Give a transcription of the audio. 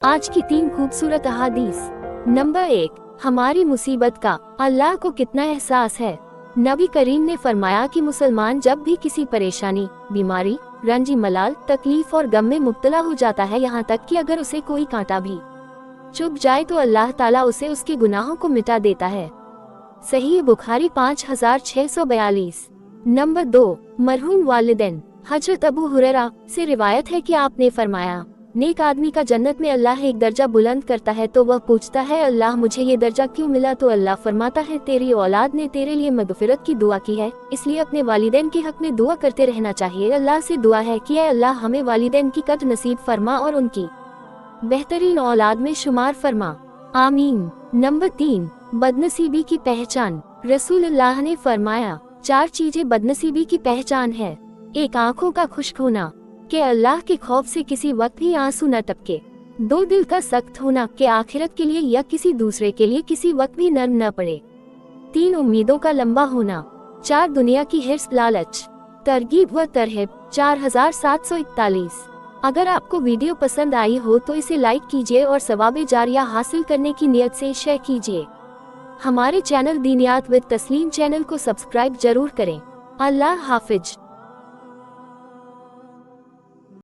आज की 3 खूबसूरत अहादीस। नंबर 1, हमारी मुसीबत का अल्लाह को कितना एहसास है। नबी करीम ने फरमाया कि मुसलमान जब भी किसी परेशानी, बीमारी, रंजी मलाल, तकलीफ और गम में मुब्तला हो जाता है, यहाँ तक कि अगर उसे कोई कांटा भी चुभ जाए तो अल्लाह ताला उसे उसके गुनाहों को मिटा देता है। सही बुखारी 5642। नंबर 2, मरहूम वालिदैन। हजरत अबू हुरैरा से रिवायत है कि आपने फरमाया, नेक आदमी का जन्नत में अल्लाह एक दर्जा बुलंद करता है तो वह पूछता है, अल्लाह मुझे ये दर्जा क्यों मिला? तो अल्लाह फरमाता है, तेरी औलाद ने तेरे लिए मगफिरत की दुआ की है, इसलिए अपने वालिदैन के हक में दुआ करते रहना चाहिए। अल्लाह से दुआ है कि अल्लाह हमें वालिदैन की कद्र नसीब फरमा और उनकी बेहतरीन औलाद में शुमार फरमा, आमीन। नंबर 3, बदनसीबी की पहचान। रसूलुल्लाह ने फरमाया, 4 चीजें बदनसीबी की पहचान है। 1, आँखों का खुश्क होना, कि अल्लाह के खौफ से किसी वक्त भी आंसू न टपके। 2, दिल का सख्त होना, कि आखिरत के लिए या किसी दूसरे के लिए किसी वक्त भी नर्म न पड़े। 3, उम्मीदों का लंबा होना। 4, दुनिया की हिर्स, लालच, तरगीब व तरहिब। 4741। अगर आपको वीडियो पसंद आई हो तो इसे लाइक कीजिए और सवाबे जारिया हासिल करने की नियत से शेयर कीजिए। हमारे चैनल दीनियात विद तस्लीम चैनल को सब्सक्राइब जरूर करें। अल्लाह हाफिज।